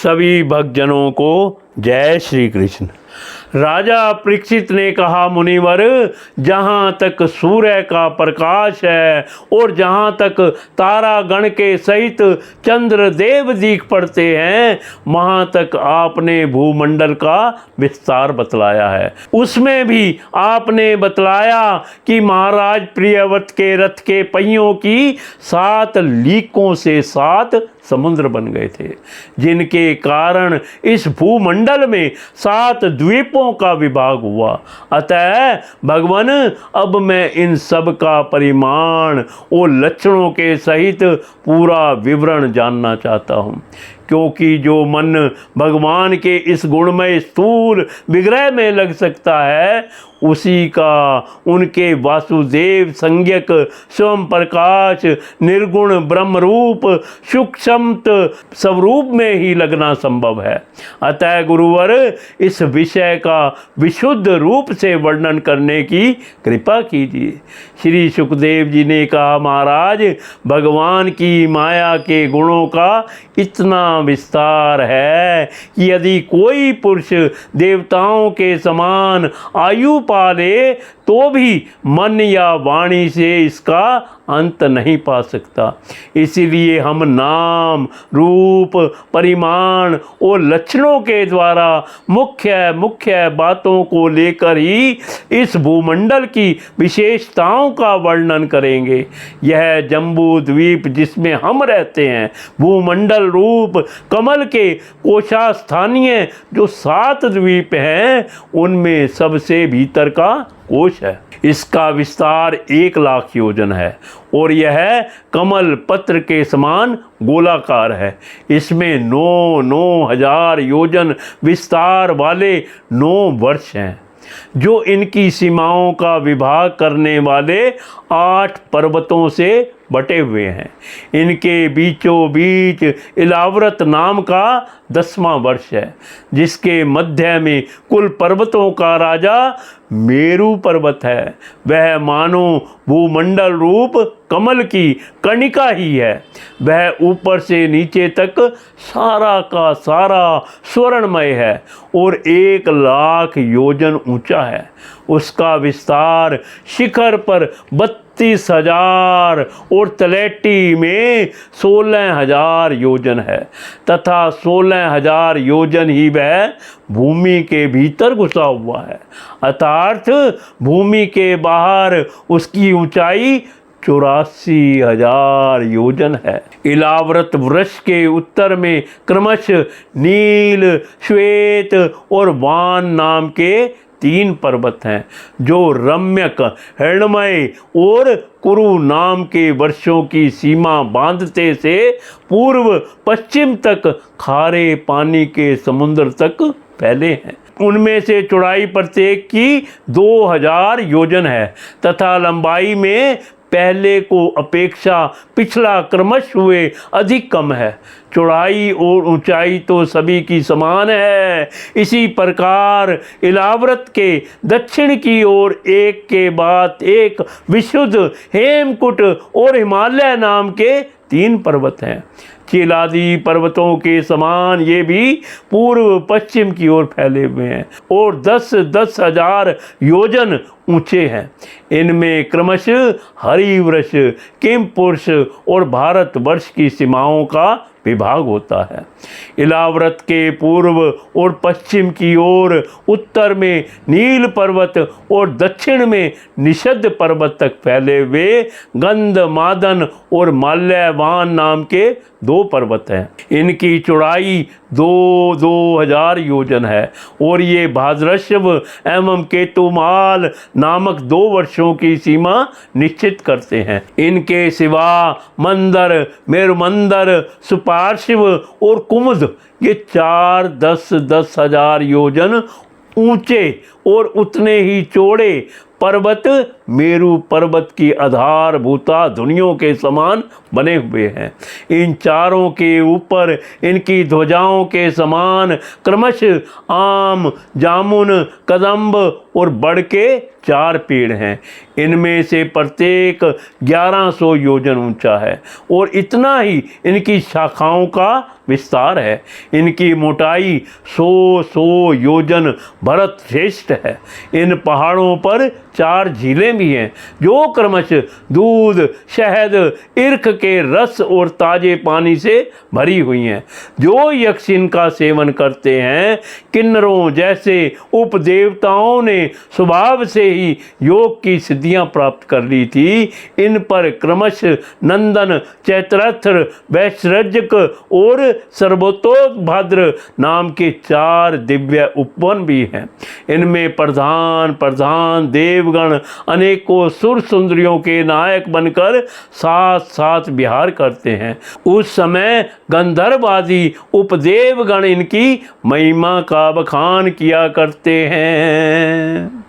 सभी भक्तजनों को जय श्री कृष्ण। राजा परीक्षित ने कहा, मुनिवर, जहाँ तक सूर्य का प्रकाश है और जहाँ तक तारागण के सहित चंद्रदेव दिख पड़ते हैं, वहाँ तक आपने भूमंडल का विस्तार बतलाया है। उसमें भी आपने बतलाया कि महाराज प्रियव्रत के रथ के पहियों की 7 लीकों से 7 समुद्र बन गए थे, जिनके कारण इस भूमंडल में 7 द्वीपों का विभाग हुआ। अतः भगवान, अब मैं इन सब का परिमाण और लक्षणों के सहित पूरा विवरण जानना चाहता हूँ, क्योंकि जो मन भगवान के इस गुणमय स्थूल विग्रह में लग सकता है, उसी का उनके वासुदेव संज्ञक स्वयं प्रकाश निर्गुण ब्रह्म रूप सूक्ष्म स्वरूप में ही लगना संभव है। अतः गुरुवर, इस विषय का विशुद्ध रूप से वर्णन करने की कृपा कीजिए। श्री सुखदेव जी ने कहा, महाराज, भगवान की माया के गुणों का इतना विस्तार है कि यदि कोई पुरुष देवताओं के समान आयु पाले तो भी मन या वाणी से इसका अंत नहीं पा सकता। इसीलिए हम नाम, रूप, परिमाण और लक्षणों के द्वारा मुख्य बातों को लेकर ही इस भूमंडल की विशेषताओं का वर्णन करेंगे। यह जम्बू द्वीप जिसमें हम रहते हैं, भूमंडल रूप कमल के कोशास्थानीय जो 7 द्वीप हैं, उनमें सबसे भीतर का कोश है। इसका विस्तार 1 लाख योजन है और यह कमल पत्र के समान गोलाकार है। इसमें 9 हजार योजन विस्तार वाले 9 वर्ष हैं, जो इनकी सीमाओं का विभाग करने वाले 8 पर्वतों से बटे हुए हैं। इनके बीचों बीच इलाव्रत नाम का 10वां वर्ष है, जिसके मध्य में कुल पर्वतों का राजा मेरू पर्वत है। वह मानो भूमंडल रूप कमल की कणिका ही है। वह ऊपर से नीचे तक सारा का सारा स्वर्णमय है और 1 लाख योजन ऊंचा है। उसका विस्तार शिखर पर 32,000 और तलैटी में 16,000 योजन है तथा 16,000 योजन ही वह भूमि के भीतर घुसा हुआ है, अर्थात भूमि के बाहर उसकी ऊंचाई 84,000 योजन है। इलाव्रत वृक्ष के उत्तर में क्रमशः नील, श्वेत और वान नाम के 3 पर्वत हैं, जो रम्यक, हिरण्मय और कुरु नाम के वर्षों की सीमा बांधते से पूर्व पश्चिम तक खारे पानी के समुद्र तक फैले हैं। उनमें से चौड़ाई प्रत्येक की 2000 योजन है तथा लंबाई में पहले को अपेक्षा पिछला क्रमश हुए अधिक कम है। चौड़ाई और ऊंचाई तो सभी की समान है। इसी प्रकार इलाव्रत के दक्षिण की ओर एक के बाद एक विशुद्ध हेमकुट और हिमालय नाम के 3 पर्वत हैं। चीलादि पर्वतों के समान ये भी पूर्व पश्चिम की ओर फैले हुए हैं और 10-10 हजार योजन ऊंचे हैं। इनमें क्रमशः हरिवृष, किमपुरुष और भारतवर्ष की सीमाओं का विभाग होता है। इलाव्रत के पूर्व और पश्चिम की ओर उत्तर में नील पर्वत और दक्षिण में निषद पर्वत तक फैले हुए गंधमादन और माल्यवान नाम के 2 पर्वत हैं। इनकी चौड़ाई 2-2 हजार योजन है और ये भाद्रश्व एवं केतुमाल नामक 2 वर्षों की सीमा निश्चित करते हैं। इनके सिवा मंदर, मेरुमंदर, सुपार्श्व और कुमुद ये 4-10 हजार योजन ऊंचे और उतने ही चौड़े पर्वत मेरु पर्वत की आधारभूता धुनियों के समान बने हुए हैं। इन चारों के ऊपर इनकी ध्वजाओं के समान क्रमश आम, जामुन, कदम्ब और बड़ के 4 पेड़ हैं। इनमें से प्रत्येक 1100 योजन ऊंचा है और इतना ही इनकी शाखाओं का विस्तार है। इनकी मोटाई 100 योजन भरत श्रेष्ठ है। इन पहाड़ों पर 4 झीलें भी हैं जो क्रमश दूध, शहद, ईर्ख के रस और ताजे पानी से भरी हुई हैं। जो यक्ष इनका सेवन करते हैं, किन्नरों जैसे उपदेवताओं ने स्वभाव से ही योग की सिद्धियां प्राप्त कर ली थी, इन पर क्रमश नंदन, चैत्ररथ, वैश्रजक और सर्वतोभाद्र नाम के 4 दिव्य उपवन भी हैं। इनमें प्रधान देवगण अनेकों सुर सुंदरियों के नायक बनकर साथ विहार करते हैं। उस समय गंधर्व आदि उपदेवगण इनकी महिमा का बखान किया करते हैं।